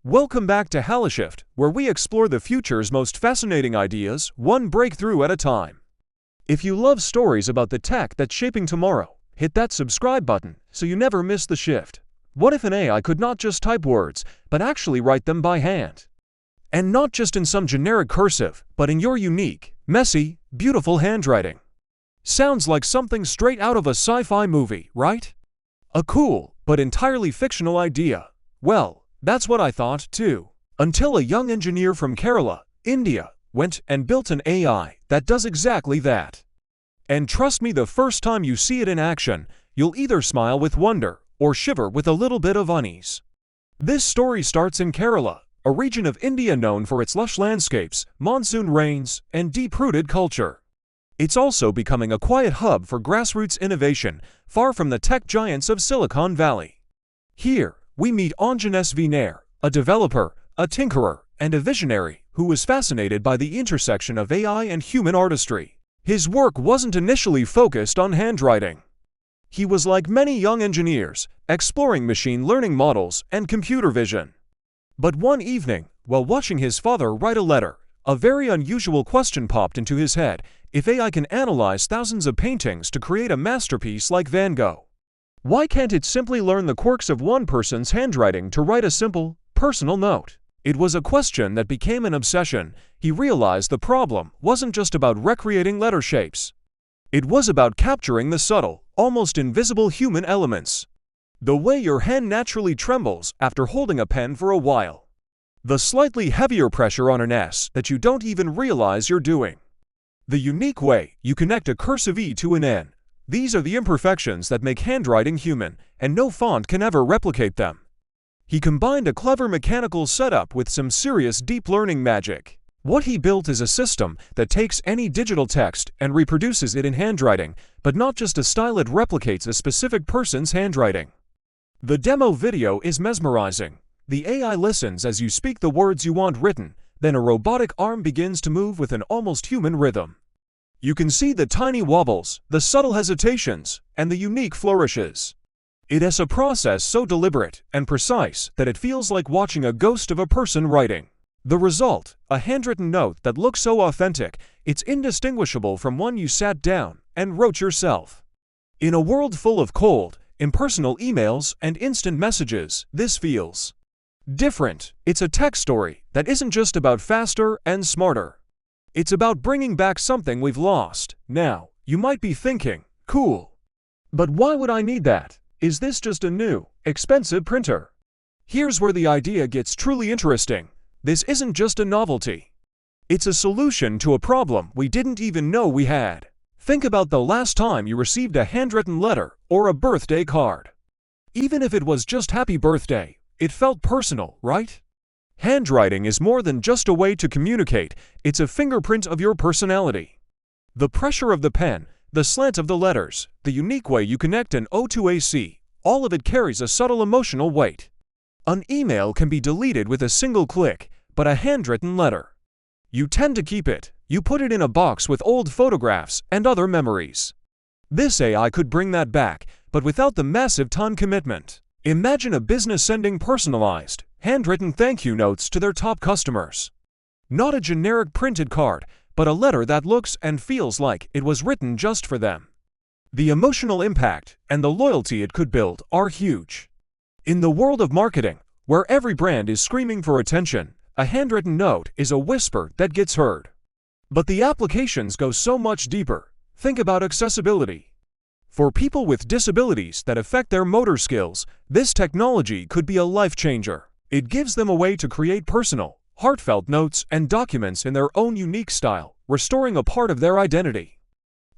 Welcome back to HaloShift, where we explore the future's most fascinating ideas, one breakthrough at a time. If you love stories about the tech that's shaping tomorrow, hit that subscribe button so you never miss the shift. What if an AI could not just type words, but actually write them by hand? And not just in some generic cursive, but in your unique, messy, beautiful handwriting. Sounds like something straight out of a sci-fi movie, right? A cool, but entirely fictional idea. Well, that's what I thought, too. Until a young engineer from Kerala, India, went and built an AI that does exactly that. And trust me, the first time you see it in action, you'll either smile with wonder or shiver with a little bit of unease. This story starts in Kerala, a region of India known for its lush landscapes, monsoon rains, and deep-rooted culture. It's also becoming a quiet hub for grassroots innovation, far from the tech giants of Silicon Valley. Here, we meet Anjan S. V. Nair, a developer, a tinkerer, and a visionary who was fascinated by the intersection of AI and human artistry. His work wasn't initially focused on handwriting. He was like many young engineers, exploring machine learning models and computer vision. But one evening, while watching his father write a letter, a very unusual question popped into his head: if AI can analyze thousands of paintings to create a masterpiece like Van Gogh, why can't it simply learn the quirks of one person's handwriting to write a simple, personal note? It was a question that became an obsession. He realized the problem wasn't just about recreating letter shapes. It was about capturing the subtle, almost invisible human elements. The way your hand naturally trembles after holding a pen for a while. The slightly heavier pressure on an S that you don't even realize you're doing. The unique way you connect a cursive E to an N. These are the imperfections that make handwriting human, and no font can ever replicate them. He combined a clever mechanical setup with some serious deep learning magic. What he built is a system that takes any digital text and reproduces it in handwriting, but not just a style, it replicates a specific person's handwriting. The demo video is mesmerizing. The AI listens as you speak the words you want written, then a robotic arm begins to move with an almost human rhythm. You can see the tiny wobbles, the subtle hesitations, and the unique flourishes. It is a process so deliberate and precise that it feels like watching a ghost of a person writing. The result, a handwritten note that looks so authentic, it's indistinguishable from one you sat down and wrote yourself. In a world full of cold, impersonal emails and instant messages, this feels different. It's a tech story that isn't just about faster and smarter. It's about bringing back something we've lost. Now, you might be thinking, cool. But why would I need that? Is this just a new, expensive printer? Here's where the idea gets truly interesting. This isn't just a novelty. It's a solution to a problem we didn't even know we had. Think about the last time you received a handwritten letter or a birthday card. Even if it was just happy birthday, it felt personal, right? Handwriting is more than just a way to communicate, it's a fingerprint of your personality. The pressure of the pen, the slant of the letters, the unique way you connect an O to a C, all of it carries a subtle emotional weight. An email can be deleted with a single click, but a handwritten letter, you tend to keep it. You put it in a box with old photographs and other memories. This AI could bring that back, but without the massive time commitment. Imagine a business sending personalized, handwritten thank you notes to their top customers. Not a generic printed card, but a letter that looks and feels like it was written just for them. The emotional impact and the loyalty it could build are huge. In the world of marketing, where every brand is screaming for attention, a handwritten note is a whisper that gets heard. But the applications go so much deeper. Think about accessibility. For people with disabilities that affect their motor skills, this technology could be a life changer. It gives them a way to create personal, heartfelt notes and documents in their own unique style, restoring a part of their identity.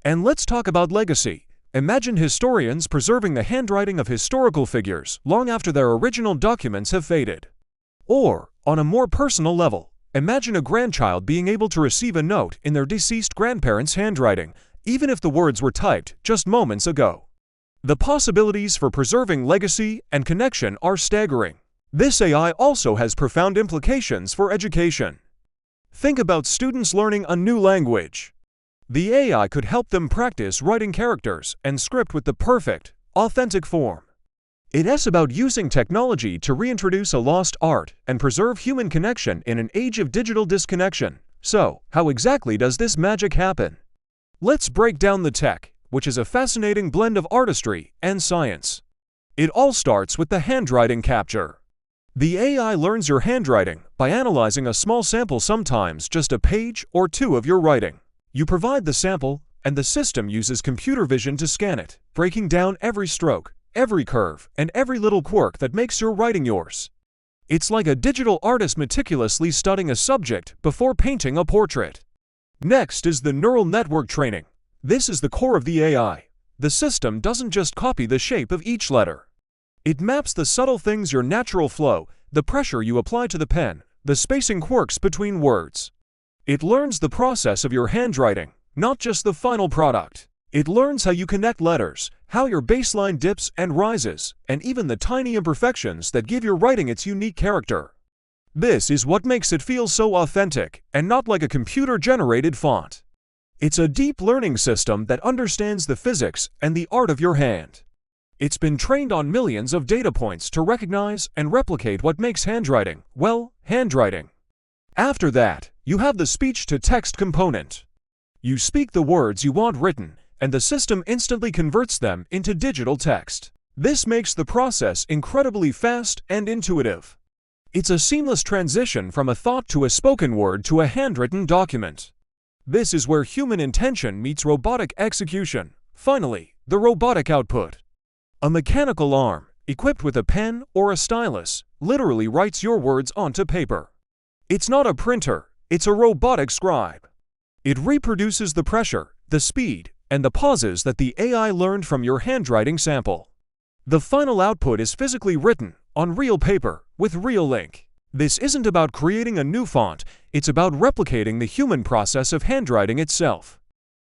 And let's talk about legacy. Imagine historians preserving the handwriting of historical figures long after their original documents have faded. Or, on a more personal level, imagine a grandchild being able to receive a note in their deceased grandparents' handwriting, even if the words were typed just moments ago. The possibilities for preserving legacy and connection are staggering. This AI also has profound implications for education. Think about students learning a new language. The AI could help them practice writing characters and script with the perfect, authentic form. It's about using technology to reintroduce a lost art and preserve human connection in an age of digital disconnection. So, how exactly does this magic happen? Let's break down the tech, which is a fascinating blend of artistry and science. It all starts with the handwriting capture. The AI learns your handwriting by analyzing a small sample, sometimes just a page or two of your writing. You provide the sample, and the system uses computer vision to scan it, breaking down every stroke, every curve, and every little quirk that makes your writing yours. It's like a digital artist meticulously studying a subject before painting a portrait. Next is the neural network training. This is the core of the AI. The system doesn't just copy the shape of each letter. It maps the subtle things: your natural flow, the pressure you apply to the pen, the spacing quirks between words. It learns the process of your handwriting, not just the final product. It learns how you connect letters, how your baseline dips and rises, and even the tiny imperfections that give your writing its unique character. This is what makes it feel so authentic and not like a computer-generated font. It's a deep learning system that understands the physics and the art of your hand. It's been trained on millions of data points to recognize and replicate what makes handwriting, well, handwriting. After that, you have the speech-to-text component. You speak the words you want written, and the system instantly converts them into digital text. This makes the process incredibly fast and intuitive. It's a seamless transition from a thought to a spoken word to a handwritten document. This is where human intention meets robotic execution. Finally, the robotic output. A mechanical arm, equipped with a pen or a stylus, literally writes your words onto paper. It's not a printer, it's a robotic scribe. It reproduces the pressure, the speed, and the pauses that the AI learned from your handwriting sample. The final output is physically written on real paper with real ink. This isn't about creating a new font, it's about replicating the human process of handwriting itself.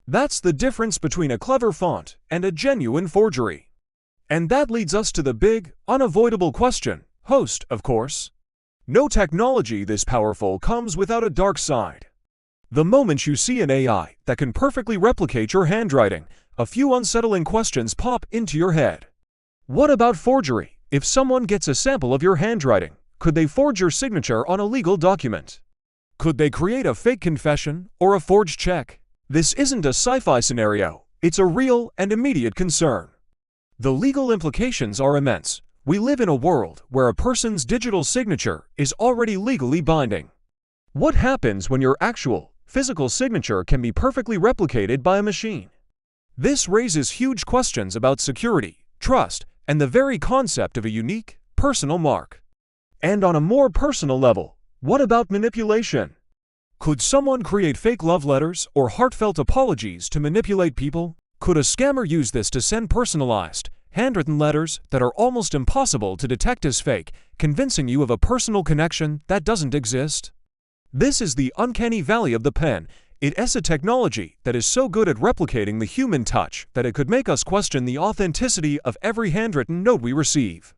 That's the difference between a clever font and a genuine forgery. And that leads us to the big, unavoidable question: host, of course. No technology this powerful comes without a dark side. The moment you see an AI that can perfectly replicate your handwriting, a few unsettling questions pop into your head. What about forgery? If someone gets a sample of your handwriting, could they forge your signature on a legal document? Could they create a fake confession or a forged check? This isn't a sci-fi scenario, it's a real and immediate concern. The legal implications are immense. We live in a world where a person's digital signature is already legally binding. What happens when your actual, physical signature can be perfectly replicated by a machine? This raises huge questions about security, trust, and the very concept of a unique, personal mark. And on a more personal level, what about manipulation? Could someone create fake love letters or heartfelt apologies to manipulate people? Could a scammer use this to send personalized, handwritten letters that are almost impossible to detect as fake, convincing you of a personal connection that doesn't exist? This is the uncanny valley of the pen. It's a technology that is so good at replicating the human touch that it could make us question the authenticity of every handwritten note we receive.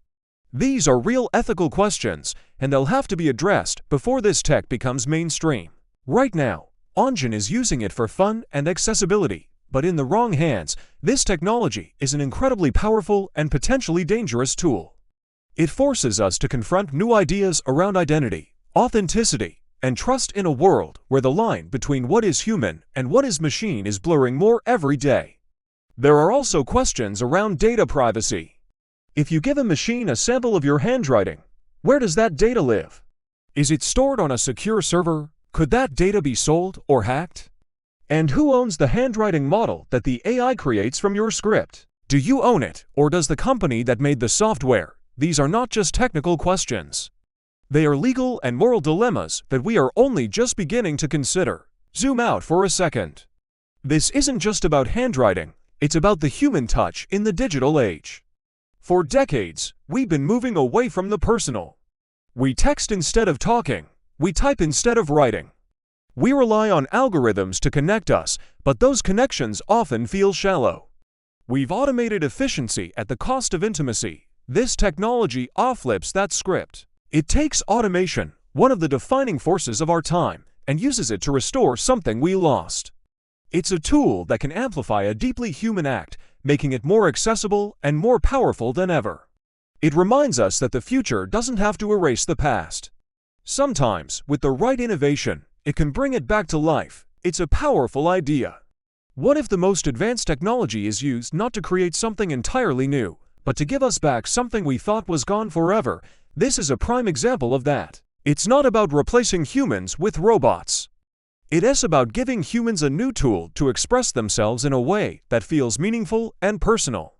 These are real ethical questions, and they'll have to be addressed before this tech becomes mainstream. Right now, Onjin is using it for fun and accessibility, but in the wrong hands, this technology is an incredibly powerful and potentially dangerous tool. It forces us to confront new ideas around identity, authenticity, and trust in a world where the line between what is human and what is machine is blurring more every day. There are also questions around data privacy. If you give a machine a sample of your handwriting, where does that data live? Is it stored on a secure server? Could that data be sold or hacked? And who owns the handwriting model that the AI creates from your script? Do you own it, or does the company that made the software? These are not just technical questions. They are legal and moral dilemmas that we are only just beginning to consider. Zoom out for a second. This isn't just about handwriting, it's about the human touch in the digital age. For decades, we've been moving away from the personal. We text instead of talking. We type instead of writing. We rely on algorithms to connect us, but those connections often feel shallow. We've automated efficiency at the cost of intimacy. This technology flips that script. It takes automation, one of the defining forces of our time, and uses it to restore something we lost. It's a tool that can amplify a deeply human act, making it more accessible and more powerful than ever. It reminds us that the future doesn't have to erase the past. Sometimes, with the right innovation, it can bring it back to life. It's a powerful idea. What if the most advanced technology is used not to create something entirely new, but to give us back something we thought was gone forever? This is a prime example of that. It's not about replacing humans with robots. It is about giving humans a new tool to express themselves in a way that feels meaningful and personal.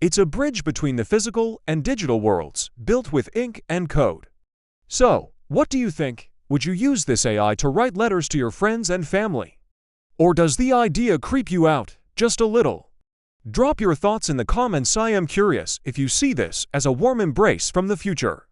It's a bridge between the physical and digital worlds, built with ink and code. So, what do you think? Would you use this AI to write letters to your friends and family? Or does the idea creep you out just a little? Drop your thoughts in the comments. I am curious if you see this as a warm embrace from the future,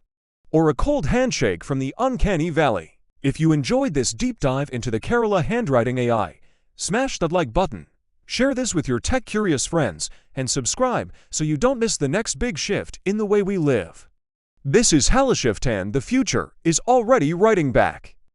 or a cold handshake from the uncanny valley. If you enjoyed this deep dive into the Kerala Handwriting AI, smash that like button, share this with your tech-curious friends, and subscribe so you don't miss the next big shift in the way we live. This is HaloShift, and the future is already writing back.